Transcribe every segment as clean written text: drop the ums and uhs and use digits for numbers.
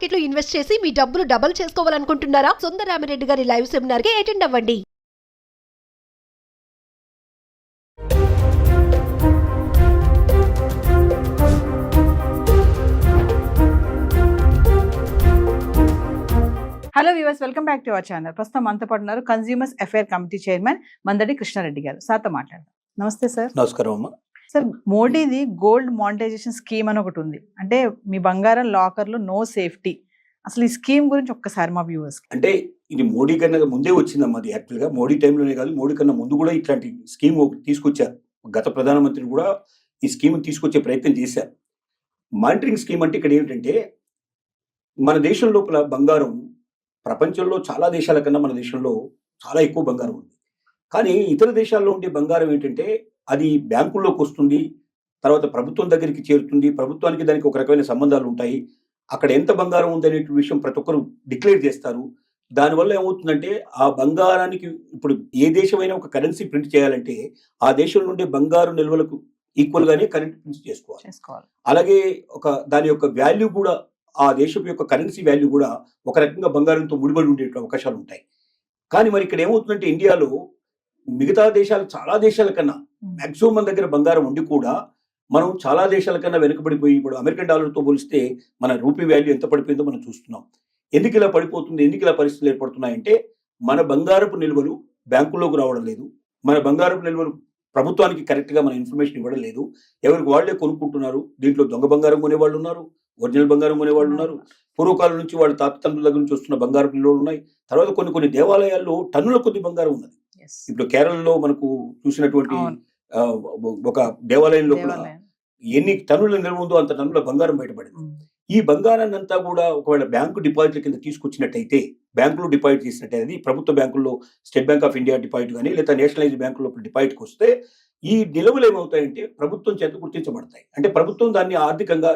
Market లో invest చేసి మీ డబ్బులు డబుల్ చేసుకోవాలనుకుంటున్నారా? సుందర రామిరెడ్డి గారి లైవ్ సెమినార్ కి అటెండ్ అవ్వండి. Hello viewers, welcome back to our channel. ప్రస్తుతం మనతో పాటు ఉన్నారు consumers affair committee chairman Mandadi Krishnareddy గారు. సార్తో మాట్లాడదాం. నమస్తే సార్. నమస్కారం అమ్మా. సార్, మోడీది గోల్డ్ మానిటైజేషన్ స్కీమ్ అని ఒకటి ఉంది. అంటే మీ బంగారం లాకర్లో నో సేఫ్టీ. అసలు ఈ స్కీమ్ గురించి ఒక్కసారి మా వ్యూవర్స్. అంటే ఇది మోడీ కన్నా ముందే వచ్చిందమ్మా. అది యాక్చువల్గా మోడీ టైంలోనే కాదు, మోడీ కన్నా ముందు కూడా ఇట్లాంటి స్కీమ్ ఒకటి తీసుకొచ్చారు. గత ప్రధానమంత్రి కూడా ఈ స్కీమ్ తీసుకొచ్చే ప్రయత్నం చేశారు. మానిటరింగ్ స్కీమ్ అంటే ఇక్కడ ఏమిటంటే, మన దేశం లోపల బంగారం ప్రపంచంలో చాలా దేశాల కన్నా మన దేశంలో చాలా ఎక్కువ బంగారం ఉంది. కానీ ఇతర దేశాల్లో ఉండే బంగారం ఏంటంటే, అది బ్యాంకుల్లోకి వస్తుంది, తర్వాత ప్రభుత్వం దగ్గరికి చేరుతుంది, ప్రభుత్వానికి దానికి ఒక రకమైన సంబంధాలు ఉంటాయి. అక్కడ ఎంత బంగారం ఉందనే విషయం ప్రతి ఒక్కరు డిక్లేర్ చేస్తారు. దానివల్ల ఏమవుతుందంటే, ఆ బంగారానికి ఇప్పుడు ఏ దేశమైనా ఒక కరెన్సీ ప్రింట్ చేయాలంటే ఆ దేశం నుండి బంగారు నిల్వలకు ఈక్వల్ గానే కరెంట్ ప్రింట్ చేసుకోవాలి. అలాగే దాని యొక్క వాల్యూ కూడా, ఆ దేశం యొక్క కరెన్సీ వాల్యూ కూడా ఒక రకంగా బంగారంతో ముడిపడి ఉండే అవకాశాలు ఉంటాయి. కానీ మరి ఇక్కడ ఏమవుతుందంటే, ఇండియాలో మిగతా దేశాలు చాలా దేశాల కన్నా మాక్సిమం మన దగ్గర బంగారం ఉండి కూడా మనం చాలా దేశాల కన్నా వెనుకబడిపోయి, ఇప్పుడు అమెరికన్ డాలర్తో పోలిస్తే మన రూపీ వాల్యూ ఎంత పడిపోయిందో మనం చూస్తున్నాం. ఎందుకు ఇలా పడిపోతుంది, ఎందుకు ఇలా పరిస్థితులు ఏర్పడుతున్నాయంటే, మన బంగారపు నిల్వలు బ్యాంకుల్లోకి రావడం లేదు, మన బంగారపు నిల్వలు ప్రభుత్వానికి కరెక్ట్గా మన ఇన్ఫర్మేషన్ ఇవ్వడం లేదు, ఎవరికి వాళ్లే కొనుక్కుంటున్నారు. దీంట్లో దొంగ బంగారం కొనేవాళ్ళు ఉన్నారు, ఒరిజినల్ బంగారం కొనేవాళ్ళు ఉన్నారు. పూర్వకాలం నుంచి వాళ్ళ తాతతండ్రుల దగ్గర నుంచి వస్తున్న బంగారపు నిల్వలు ఉన్నాయి. తర్వాత కొన్ని దేవాలయాల్లో టన్నుల కొద్ది బంగారం ఉన్నది. ఇప్పుడు కేరళలో మనకు చూసినటువంటి ఒక దేవాలయంలో కూడా ఎన్ని టన్నుల నిల్వ ఉందో అంత టన్నుల బంగారం బయటపడింది. ఈ బంగారాన్ని అంతా కూడా ఒకవేళ బ్యాంకు డిపాజిట్ల కింద తీసుకొచ్చినట్టయితే, బ్యాంకులో డిపాజిట్ చేసినట్టయితే, ప్రభుత్వ బ్యాంకుల్లో state bank of India deposit కానీ లేదా నేషనలైజ్డ్ బ్యాంకులో డిపాజిట్కి వస్తే ఈ నిల్వలు ఏమవుతాయంటే ప్రభుత్వం చేత గుర్తించబడతాయి. అంటే ప్రభుత్వం దాన్ని ఆర్థికంగా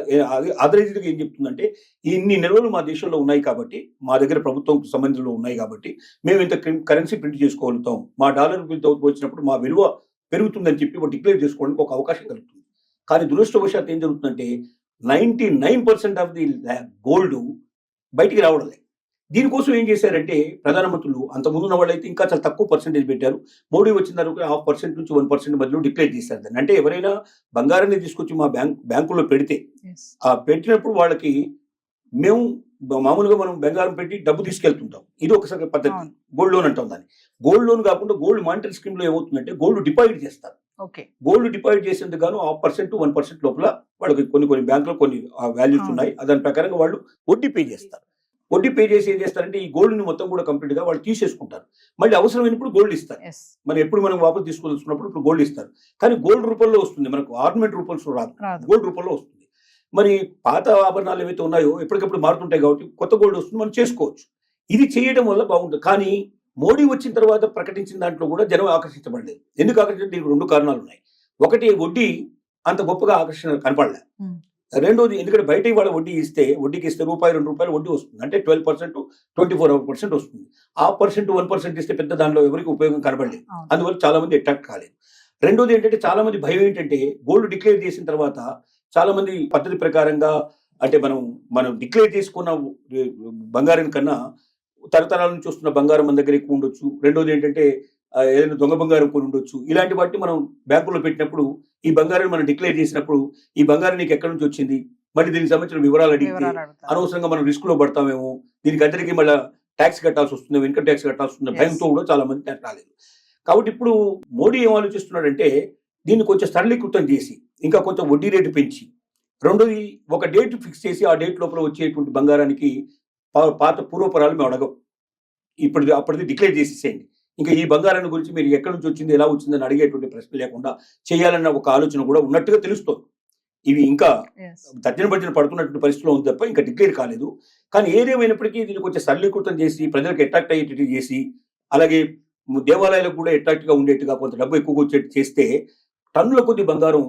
ఆథరైజ్డ్గా ఏం చెప్తుందంటే, ఇన్ని నిల్వలు మా దేశంలో ఉన్నాయి కాబట్టి, మా దగ్గర ప్రభుత్వం సంబంధంలో ఉన్నాయి కాబట్టి మేము ఇంత కరెన్సీ ప్రింట్ చేసుకోగలుగుతాం, మా డాలర్ వచ్చినప్పుడు మా విలువ పెరుగుతుందని చెప్పి డిక్లేర్ చేసుకోవడానికి ఒక అవకాశం కలుగుతుంది. కానీ దురదృష్టవశాత్తు ఏం జరుగుతుందంటే, 99% ఆఫ్ ది గోల్డ్ బయటికి రావడం లేదు. దీనికోసం ఏం చేశారంటే ప్రధానమంత్రులు, అంతకుముందు ఉన్న వాళ్ళైతే ఇంకా చాలా తక్కువ పర్సెంటేజ్ పెట్టారు. మోడీ వచ్చిన తర్వాత 0.5% నుంచి 1% మధ్యలో డిక్లేర్ చేశారు దాన్ని. అంటే ఎవరైనా బంగారాన్ని తీసుకొచ్చి మా బ్యాంకుల్లో పెడితే, ఆ పెట్టినప్పుడు వాళ్ళకి మేము మామూలుగా మనం బంగారం పెట్టి డబ్బు తీసుకెళ్తుంటాం. ఇది ఒకసారి పద్ధతి. గోల్డ్ లోన్ అంటాం దాన్ని. గోల్డ్ లోన్ కాకుండా గోల్డ్ మానిటరీ స్కీమ్ లో ఏమవుతుందంటే, గోల్డ్ డిపాజిట్ చేస్తారు. గోల్డ్ డిపాజిట్ చేసేందుకు గాను 0.5% to 1% లోపల వాళ్ళకి కొన్ని బ్యాంకులో కొన్ని వాల్యూస్ ఉన్నాయి. దాని ప్రకారంగా వాళ్ళు వడ్డీ పే చేస్తారు. వడ్డీ పే చేసి ఏం చేస్తారంటే, ఈ గోల్డ్ని మొత్తం కూడా కంప్లీట్ గా వాళ్ళు తీసేసుకుంటారు. మళ్ళీ అవసరమైనప్పుడు గోల్డ్ ఇస్తారు. మనం ఎప్పుడు మనం వాపసు తీసుకోవాల్సినప్పుడు ఇప్పుడు గోల్డ్ ఇస్తారు. కానీ గోల్డ్ రూపంలో వస్తుంది, మనకు ఆర్నమెంట్ రూపంలో రాదు, గోల్డ్ రూపంలో వస్తుంది. మరి పాత ఆభరణాలు ఏవైతే ఉన్నాయో ఎప్పటికప్పుడు మారుతుంటాయి కాబట్టి కొత్త గోల్డ్ వస్తుంది, మనం చేసుకోవచ్చు. ఇది చేయడం వల్ల బాగుంటుంది. కానీ మోడీ వచ్చిన తర్వాత ప్రకటించిన దాంట్లో కూడా జనం ఆకర్షించబడలేదు. ఎందుకు ఆకర్షించడం? దీనికి 2 కారణాలు ఉన్నాయి. ఒకటి, వడ్డీ అంత గొప్పగా ఆకర్షణ కనపడలే. రెండోది, ఎందుకంటే బయట ఇవాళ వడ్డీకి ఇస్తే ₹1, ₹2 వడ్డీ వస్తుంది. అంటే 12% to 24% వస్తుంది. 0.5% to 1% ఇస్తే పెద్ద దానిలో ఎవరికి ఉపయోగం కనబడలేదు. అందువల్ల చాలా మంది అట్రాక్ట్ కాలేదు. రెండోది ఏంటంటే, చాలా మంది భయం ఏంటంటే, గోల్డ్ డిక్లేర్ చేసిన తర్వాత చాలా మంది పద్ధతి ప్రకారంగా, అంటే మనం డిక్లేర్ చేసుకున్న బంగారం కన్నా తరతరాల నుంచి వస్తున్న బంగారం మన దగ్గర ఎక్కువ ఉండొచ్చు. రెండోది ఏంటంటే, ఏదైనా దొంగ బంగారం కొని ఉండొచ్చు. ఇలాంటి వాటిని మనం బ్యాంకులో పెట్టినప్పుడు, ఈ బంగారాన్ని మనం డిక్లేర్ చేసినప్పుడు, ఈ బంగారం నీకు ఎక్కడి నుంచి వచ్చింది, మళ్ళీ దీనికి సంబంధించిన వివరాలు అడిగితే అనవసరంగా మనం రిస్క్ లో పడతామేమో, దీనికి అందరికీ మళ్ళీ ట్యాక్స్ కట్టాల్సి వస్తుందో, ఇన్కమ్ ట్యాక్స్ కట్టాల్సి వస్తుందో భయంతో కూడా చాలా మంది రాలేదు. కాబట్టి ఇప్పుడు మోడీ ఏం ఆలోచిస్తున్నాడంటే, దీన్ని కొంచెం సరళీకృతం చేసి, ఇంకా కొంచెం వడ్డీ రేటు పెంచి, రెండోది ఒక డేట్ ఫిక్స్ చేసి, ఆ డేట్ లోపల వచ్చేటువంటి బంగారానికి పాత పూర్వపరాలు మేము అడగం, అప్పటిది డిక్లేర్ చేసేసేయండి, ఇంకా ఈ బంగారాన్ని గురించి మీరు ఎక్కడి నుంచి వచ్చింది, ఎలా వచ్చిందని అడిగేటువంటి ప్రశ్న లేకుండా చేయాలన్న ఒక ఆలోచన కూడా ఉన్నట్టుగా తెలుస్తోంది. ఇవి ఇంకా తర్జన పడుతున్నటువంటి పరిస్థితిలో ఉంది తప్ప ఇంకా డిక్లేర్ కాలేదు. కానీ ఏదేమైనప్పటికీ దీన్ని కొంచెం సరళీకృతం చేసి, ప్రజలకు అట్రాక్ట్ అయ్యేటట్టు చేసి, అలాగే దేవాలయాలకు కూడా అట్రాక్ట్గా ఉండేట్టుగా కొంత డబ్బు ఎక్కువగా వచ్చేట్టు చేస్తే టన్నుల కొద్ది బంగారం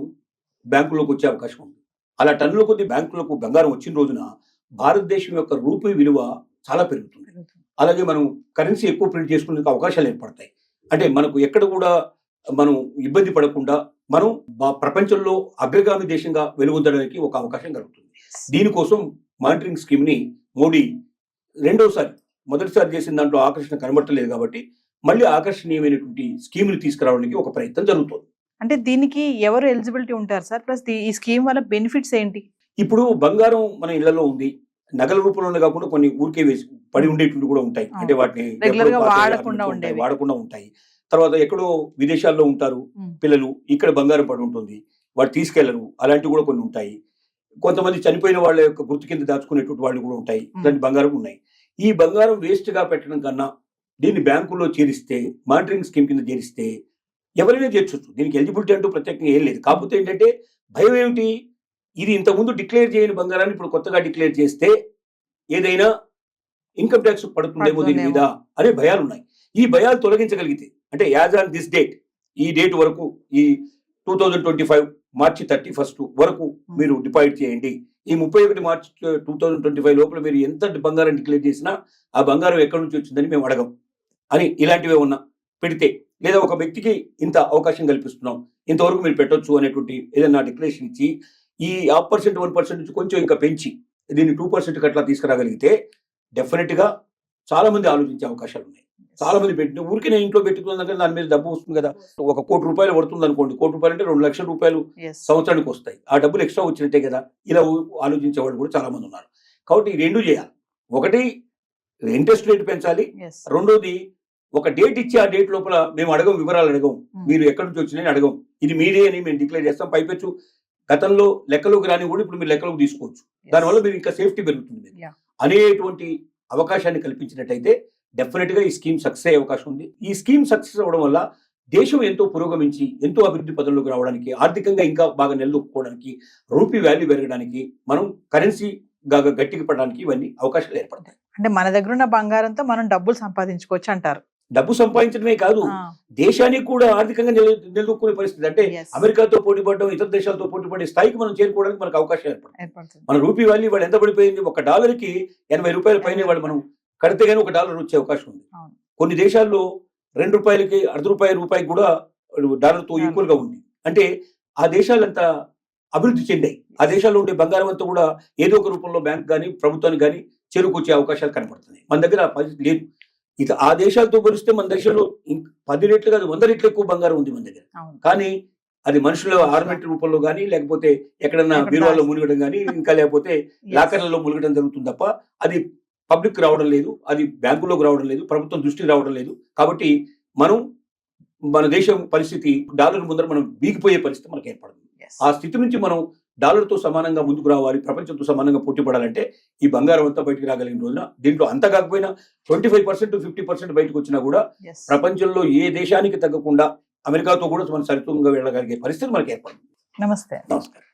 బ్యాంకులోకి వచ్చే అవకాశం ఉంది. అలా టన్నుల కొద్ది బ్యాంకులకు బంగారం వచ్చిన రోజున భారతదేశం యొక్క రూపాయి విలువ చాలా పెరుగుతుంది. అలాగే మనం కరెన్సీ ఎక్కువ ప్రింట్ చేసుకునే అవకాశాలు ఏర్పడతాయి. అంటే మనకు ఎక్కడ కూడా మనం ఇబ్బంది పడకుండా మనం ప్రపంచంలో అగ్రగామి దేశంగా వెలుగొందడానికి ఒక అవకాశం కలుగుతుంది. దీనికోసం మానిటరింగ్ స్కీమ్ ని మోడీ రెండోసారి మొదటిసారి చేసిన దాంట్లో ఆకర్షణ కనబట్టలేదు కాబట్టి మళ్ళీ ఆకర్షణీయమైనటువంటి స్కీమ్ని తీసుకురావడానికి ఒక ప్రయత్నం జరుగుతుంది. అంటే దీనికి ఎవరు ఎలిజిబిలిటీ ఉంటారు సార్? ప్లస్ ఈ స్కీమ్ వల్ల బెనిఫిట్స్ ఏంటి? ఇప్పుడు బంగారం మన ఇళ్లలో ఉంది, నగల రూపంలోనే కాకుండా కొన్ని ఊరికే వేసి పడి ఉండేటువంటి కూడా ఉంటాయి. అంటే వాటిని రెగ్యులర్ గా ఎప్పుడూ పాత వాడకుండా ఉంటాయి, ఉండేవి. వాడకుండా ఉంటాయి. తర్వాత ఎక్కడో విదేశాల్లో ఉంటారు పిల్లలు, ఇక్కడ బంగారం పడి ఉంటుంది, వాడు తీసుకెళ్లరు, అలాంటివి కూడా కొన్ని ఉంటాయి. కొంతమంది చనిపోయిన వాళ్ళ యొక్క గుర్తు కింద దాచుకునేటువంటి వాళ్ళు కూడా ఉంటాయి, ఇలాంటి బంగారం ఉన్నాయి. ఈ బంగారం వేస్ట్ గా పెట్టడం కన్నా దీన్ని బ్యాంకుల్లో చేరిస్తే, మానిటరింగ్ స్కీమ్ కింద చేరిస్తే ఎవరైనా చేర్చొచ్చు. దీనికి ఎలిజిబిలిటీ అంటూ ప్రత్యేకంగా ఏం లేదు. కాకపోతే ఏంటంటే భయం ఏమిటి, ఇది ఇంతకుముందు డిక్లేర్ చేయని బంగారాన్ని ఇప్పుడు కొత్తగా డిక్లేర్ చేస్తే ఏదైనా ఇన్కమ్ ట్యాక్స్ పడుతుందేమో దీని మీద అనే భయాలు ఉన్నాయి. ఈ భయాలు తొలగించగలిగితే, అంటే యాజ్ ఆన్ దిస్ డేట్, ఈ డేట్ వరకు, ఈ 2025 మార్చి 31 వరకు మీరు డిపాజిట్ చేయండి, ఈ 31 మార్చి 2025 లోపల మీరు ఎంత బంగారం డిక్లేర్ చేసినా ఆ బంగారం ఎక్కడి నుంచి వచ్చిందని మేము అడగం అని ఇలాంటివే ఉన్నా పెడితే, లేదా ఒక వ్యక్తికి ఇంత అవకాశం కల్పిస్తున్నాం, ఇంతవరకు మీరు పెట్టొచ్చు అనేటువంటి ఏదైనా డిక్లరేషన్ ఇచ్చి ఈ 1% 1% నుంచి కొంచెం ఇంకా పెంచి దీన్ని 2% అట్లా తీసుకురాగలిగితే డెఫినెట్ గా చాలా మంది ఆలోచించే అవకాశాలు ఉన్నాయి. చాలా మంది పెట్టి ఊరికి నేను ఇంట్లో పెట్టుకున్నాక దాని మీద డబ్బు వస్తుంది కదా, ₹1 కోటి పడుతుంది అనుకోండి, ₹1 కోటి అంటే ₹2 లక్షల సంవత్సరానికి వస్తాయి, ఆ డబ్బులు ఎక్స్ట్రా వచ్చినట్టే కదా, ఇలా ఆలోచించే వాళ్ళు కూడా చాలా మంది ఉన్నారు. కాబట్టి ఈ రెండు చేయాలి. ఒకటి ఇంట్రెస్ట్ రేట్ పెంచాలి, రెండోది ఒక డేట్ ఇచ్చి ఆ డేట్ లోపల మేము అడగం, వివరాలు అడగం, మీరు ఎక్కడి నుంచి వచ్చినాయని అడగం, ఇది మీదే అని మేము డిక్లేర్ చేస్తాం. పైపెచ్చు గతంలో లెక్కలోకి రాని కూడా ఇప్పుడు మీరు లెక్కలోకి తీసుకోవచ్చు, దానివల్ల మీరు ఇంకా సేఫ్టీ పెరుగుతుంది అనేటువంటి అవకాశాన్ని కల్పించినట్టయితే డెఫినెట్ గా ఈ స్కీమ్ సక్సెస్ అయ్యే అవకాశం ఉంది. ఈ స్కీమ్ సక్సెస్ అవ్వడం వల్ల దేశం ఎంతో పురోగమించి ఎంతో అభివృద్ధి పదంలోకి రావడానికి, ఆర్థికంగా ఇంకా బాగా నిలదొక్కుకోవడానికి, రూపీ వాల్యూ పెరగడానికి, మనం కరెన్సీ గట్టిగా పడడానికి ఇవన్నీ అవకాశాలు ఏర్పడతాయి. అంటే మన దగ్గర ఉన్న బంగారంతో మనం డబ్బులు సంపాదించుకోవచ్చు అంటారు. డబ్బు సంపాదించడమే కాదు, దేశానికి కూడా ఆర్థికంగా నిలదొక్కునే పరిస్థితి. అంటే అమెరికాతో పోటీ పడడం, ఇతర దేశాలతో పోటీ పడే స్థాయికి మనం చేరుకోవడానికి మనకు అవకాశం ఏర్పడుతుంది. మన రూపీ వాల్యూ వాళ్ళు ఎంత పడిపోయింది, $1కి $80 పైన వాళ్ళు మనం కడితే గానీ $1 వచ్చే అవకాశం ఉంది. కొన్ని దేశాల్లో ₹2కి ₹1.5 కూడా డాలర్తో ఈక్వల్ గా ఉంది. అంటే ఆ దేశాలంతా అభివృద్ధి చెందాయి. ఆ దేశాల్లో ఉండే బంగారం అంతా కూడా ఏదో ఒక రూపంలో బ్యాంక్ కానీ ప్రభుత్వానికి కానీ చేరుకొచ్చే అవకాశాలు కనపడుతున్నాయి. మన దగ్గర ఆ పరిస్థితి లేదు. ఇక ఆ దేశాలతో పోలిస్తే మన దేశంలో 10 రెట్లు కాదు 100 రెట్లు ఎక్కువ బంగారం ఉంది మన దగ్గర. కానీ అది మనుషుల ఆర్నమెంట్ రూపంలో కానీ, లేకపోతే ఎక్కడన్నా బీరువాల్లో మునిగడం కానీ, ఇంకా లేకపోతే లాకర్లలో మునిగడం జరుగుతుంది తప్ప అది పబ్లిక్ రావడం లేదు, అది బ్యాంకులోకి రావడం లేదు, ప్రభుత్వం దృష్టికి రావడం లేదు. కాబట్టి మన దేశం పరిస్థితి డాలర్ ముందర మనం బీగిపోయే పరిస్థితి మనకు ఏర్పడుతుంది. ఆ స్థితి నుంచి మనం డాలర్తో సమానంగా ముందుకు రావాలి, ప్రపంచంతో సమానంగా పోటీ పడాలంటే ఈ బంగారం అంతా బయటకు రాగలిగిన రోజున, దీంట్లో అంతా కాకపోయినా 25% 50% బయటకు వచ్చినా కూడా ప్రపంచంలో ఏ దేశానికి తగ్గకుండా అమెరికాతో కూడా మనం సరితూకంగా వెళ్ళగలిగే పరిస్థితి మనకు ఏర్పడుతుంది. నమస్తే. నమస్కారం.